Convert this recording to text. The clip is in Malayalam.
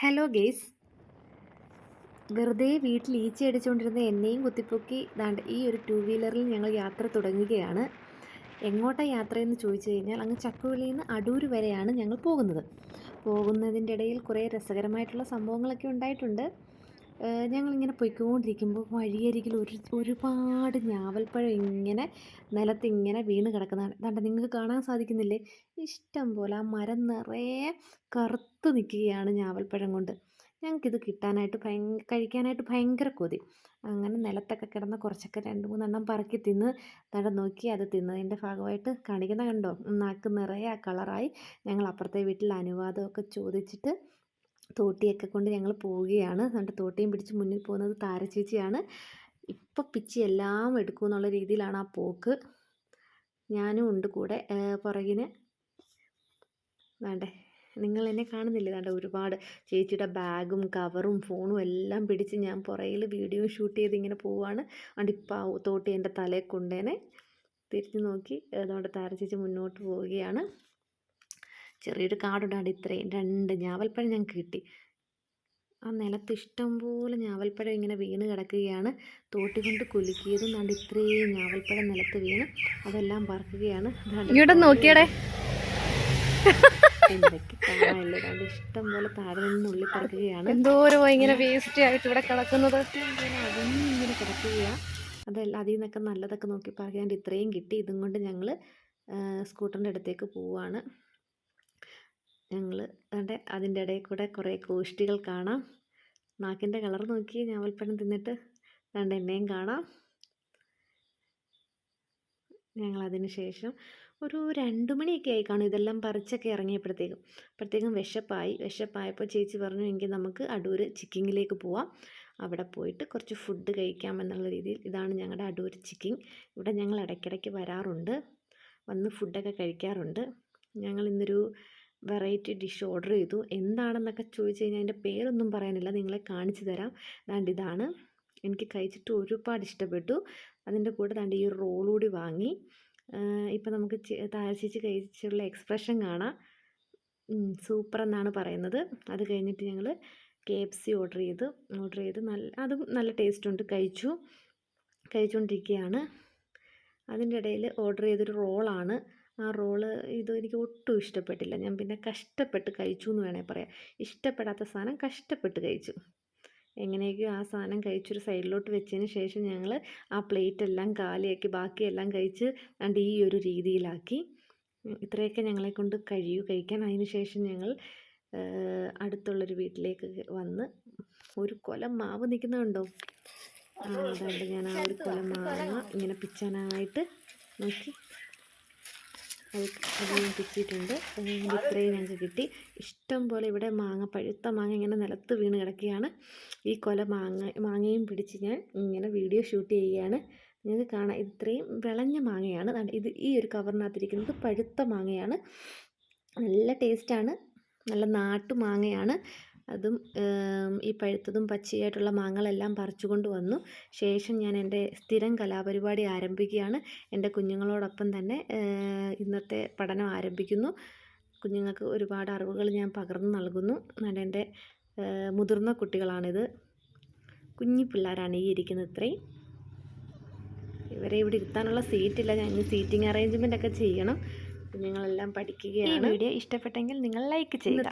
ഹലോ ഗേസ്, വെറുതെ വീട്ടിൽ ഈച്ച അടിച്ചുകൊണ്ടിരുന്ന എന്നെയും കുത്തിപ്പൊക്കി ദാണ്ട് ഈ ഒരു ടൂ വീലറിൽ ഞങ്ങൾ യാത്ര തുടങ്ങുകയാണ്. എങ്ങോട്ടാണ് യാത്രയെന്ന് ചോദിച്ചു കഴിഞ്ഞാൽ അങ്ങ് ചക്കുവിളിയിൽ നിന്ന് അടൂർ വരെയാണ് ഞങ്ങൾ പോകുന്നതിൻ്റെ ഇടയിൽ കുറേ രസകരമായിട്ടുള്ള സംഭവങ്ങളൊക്കെ ഉണ്ടായിട്ടുണ്ട്. ഞങ്ങളിങ്ങനെ പോയിക്കൊണ്ടിരിക്കുമ്പോൾ വഴിയരികിൽ ഒരുപാട് ഞാവൽപ്പഴം ഇങ്ങനെ നിലത്തിങ്ങനെ വീണ് കിടക്കുന്നതാണ്. ദാണ്ട നിങ്ങൾക്ക് കാണാൻ സാധിക്കുന്നില്ലേ? ഇഷ്ടം പോലെ ആ മരം നിറയെ കറുത്ത് നിൽക്കുകയാണ് ഞാവൽപ്പഴം കൊണ്ട്. ഞങ്ങൾക്കിത് കിട്ടാനായിട്ട് കഴിക്കാനായിട്ട് ഭയങ്കര കൊതി. അങ്ങനെ നിലത്തൊക്കെ കിടന്ന കുറച്ചൊക്കെ 2-3 പറക്കി തിന്ന് ദാണ്ട നോക്കി അത് തിന്നതിൻ്റെ ഭാഗമായിട്ട് കാണിക്കുന്ന കണ്ടോ, നാക്ക് നിറയെ ആ കളറായി. ഞങ്ങൾ അപ്പുറത്തെ വീട്ടിൽ അനുവാദമൊക്കെ ചോദിച്ചിട്ട് തോട്ടിയൊക്കെ കൊണ്ട് ഞങ്ങൾ പോവുകയാണ്. എന്നിട്ട് തോട്ടിയും പിടിച്ച് മുന്നിൽ പോകുന്നത് താരച്ചേച്ചിയാണ്. ഇപ്പം പിച്ചി എല്ലാം എടുക്കുമെന്നുള്ള രീതിയിലാണ് ആ പോക്ക്. ഞാനും ഉണ്ട് കൂടെ പുറകിന്. വേണ്ടേ, നിങ്ങൾ എന്നെ കാണുന്നില്ലേ? വേണ്ട, ഒരുപാട് ചേച്ചിയുടെ ബാഗും കവറും ഫോണും എല്ലാം പിടിച്ച് ഞാൻ പുറകിൽ വീഡിയോ ഷൂട്ട് ചെയ്ത് ഇങ്ങനെ പോവുകയാണ്. അതുകൊണ്ട് ഇപ്പം ആ തോട്ടി എൻ്റെ തലയിൽ കൊണ്ടേനെ തിരിഞ്ഞു നോക്കി അതുകൊണ്ട് താരച്ചേച്ചി മുന്നോട്ട് പോവുകയാണ്. ചെറിയൊരു കാടുണ്ടാണ്ട് ഇത്രയും 2 ഞാവൽപ്പഴം ഞങ്ങൾക്ക് കിട്ടി. ആ നിലത്ത് ഇഷ്ടംപോലെ ഞാവൽപ്പഴം ഇങ്ങനെ വീണ് കിടക്കുകയാണ്. തോട്ടി കൊണ്ട് കുലുക്കിയതും കണ്ട് ഇത്രയും ഞാവൽപ്പഴം നിലത്ത് വീണ് അതെല്ലാം പറക്കുകയാണ്. നോക്കിയടേ എന്തൊക്കെ കാണാനില്ല. അതുകൊണ്ട് ഇഷ്ടം പോലെ താഴെ നിന്നുള്ളിൽ പറക്കുകയാണ്. എന്തോരം ഇങ്ങനെ വേസ്റ്റ് ആയിട്ട് ഇവിടെ കിടക്കുന്നത്, അതൊന്നും ഇങ്ങനെ കിടക്കുകയാണ്. അതല്ല, അതിൽ നിന്നൊക്കെ നല്ലതൊക്കെ നോക്കി പറയാണ്ട് ഇത്രയും കിട്ടി. ഇതും കൊണ്ട് ഞങ്ങൾ സ്കൂട്ടറിൻ്റെ അടുത്തേക്ക് പോവുകയാണ്. ഞങ്ങൾ അതിൻ്റെ ഇടയിൽ കൂടെ കുറേ കോഷ്ടികൾ കാണാം. നാക്കിൻ്റെ കളർ നോക്കി ഞാവൽപ്പഴം തിന്നിട്ട് കണ്ട് എന്നെയും കാണാം. ഞങ്ങളതിന് ശേഷം ഒരു 2 മണിയൊക്കെ ആയി കാണും ഇതെല്ലാം പറിച്ചൊക്കെ ഇറങ്ങിയപ്പോഴത്തേക്കും വിശപ്പായപ്പോൾ ചേച്ചി പറഞ്ഞു, എങ്കിൽ നമുക്ക് അടൂർ ചിക്കിങ്ങിലേക്ക് പോവാം, അവിടെ പോയിട്ട് കുറച്ച് ഫുഡ് കഴിക്കാമെന്നുള്ള രീതിയിൽ. ഇതാണ് ഞങ്ങളുടെ അടൂർ ചിക്കിങ്. ഇവിടെ ഞങ്ങൾ ഇടയ്ക്കിടയ്ക്ക് വരാറുണ്ട്, വന്ന് ഫുഡൊക്കെ കഴിക്കാറുണ്ട്. ഞങ്ങൾ ഇന്നൊരു വെറൈറ്റി ഡിഷ് ഓർഡർ ചെയ്തു. എന്താണെന്നൊക്കെ ചോദിച്ചു കഴിഞ്ഞാൽ അതിൻ്റെ പേരൊന്നും പറയാനില്ല, നിങ്ങളെ കാണിച്ചു തരാം. ഇതാണ്, എനിക്ക് കഴിച്ചിട്ട് ഒരുപാട് ഇഷ്ടപ്പെട്ടു. അതിൻ്റെ കൂടെ ദാണ്ട് ഈ റോൾ കൂടി വാങ്ങി. ഇപ്പം നമുക്ക് താരച്ചേച്ചി കഴിച്ചുള്ള എക്സ്പ്രഷൻ കാണാം. സൂപ്പർ എന്നാണ് പറയുന്നത്. അത് കഴിഞ്ഞിട്ട് ഞങ്ങൾ KFC ഓർഡർ ചെയ്ത് അതും നല്ല ടേസ്റ്റ് ഉണ്ട്. കഴിച്ചുകൊണ്ടിരിക്കുകയാണ്. അതിൻ്റെ ഇടയിൽ ഓർഡർ ചെയ്തൊരു റോളാണ്. ആ റോള് എനിക്ക് ഒട്ടും ഇഷ്ടപ്പെട്ടില്ല. ഞാൻ പിന്നെ കഷ്ടപ്പെട്ട് കഴിച്ചു എന്ന് വേണേൽ പറയാം. ഇഷ്ടപ്പെടാത്ത സാധനം കഷ്ടപ്പെട്ട് കഴിച്ചു. എങ്ങനെയൊക്കെയോ ആ സാധനം കഴിച്ചൊരു സൈഡിലോട്ട് വെച്ചതിന് ശേഷം ഞങ്ങൾ ആ പ്ലേറ്റ് എല്ലാം കാലിയാക്കി ബാക്കിയെല്ലാം കഴിച്ച് കണ്ട് ഈ ഒരു രീതിയിലാക്കി. ഇത്രയൊക്കെ ഞങ്ങളെ കൊണ്ട് കഴിക്കാൻ. അതിന് ശേഷം ഞങ്ങൾ അടുത്തുള്ളൊരു വീട്ടിലേക്ക് വന്ന് ഒരു കൊല മാവ് നിൽക്കുന്നുണ്ടോ? അതുകൊണ്ട് ഞാൻ ആ ഒരു കൊല മാങ്ങ ഇങ്ങനെ പിച്ചാനായിട്ട് നോക്കി അധികം പിച്ചിട്ടുണ്ട്. ഇത്രയും ഞങ്ങൾക്ക് കിട്ടി. ഇഷ്ടം പോലെ ഇവിടെ പഴുത്ത മാങ്ങ ഇങ്ങനെ നിലത്ത് വീണ് കിടക്കുകയാണ്. ഈ കൊല മാങ്ങയും പിടിച്ച് ഞാൻ ഇങ്ങനെ വീഡിയോ ഷൂട്ട് ചെയ്യുകയാണ്. നിങ്ങൾക്ക് കാണാം, ഇത്രയും വിളഞ്ഞ മാങ്ങയാണ്. ഈ ഒരു കവറിനകത്തിരിക്കുന്നത് പഴുത്ത മാങ്ങയാണ്. നല്ല ടേസ്റ്റാണ്, നല്ല നാട്ടു മാങ്ങയാണ്. അതും ഈ പഴുത്തതും പച്ചയായിട്ടുള്ള മാങ്ങകളെല്ലാം പറിച്ചു കൊണ്ട് വന്നു ശേഷം ഞാൻ എൻ്റെ സ്ഥിരം കലാപരിപാടി ആരംഭിക്കുകയാണ്. എൻ്റെ കുഞ്ഞുങ്ങളോടൊപ്പം തന്നെ ഇന്നത്തെ പഠനം ആരംഭിക്കുന്നു. കുഞ്ഞുങ്ങൾക്ക് ഒരുപാട് അറിവുകൾ ഞാൻ പകർന്നു നൽകുന്നു. എൻ്റെ മുതിർന്ന കുട്ടികളാണിത്, കുഞ്ഞി പിള്ളേരാണ് ഈ ഇരിക്കുന്നത്. ഇത്രയും ഇവരെ ഇവിടെ ഇരുത്താനുള്ള സീറ്റില്ല. ഞാൻ ഇനി സീറ്റിംഗ് അറേഞ്ച്മെൻ്റ് ഒക്കെ ചെയ്യണം. കുഞ്ഞുങ്ങളെല്ലാം പഠിക്കുകയാണ്. വീഡിയോ ഇഷ്ടപ്പെട്ടെങ്കിൽ നിങ്ങൾ ലൈക്ക് ചെയ്യുക.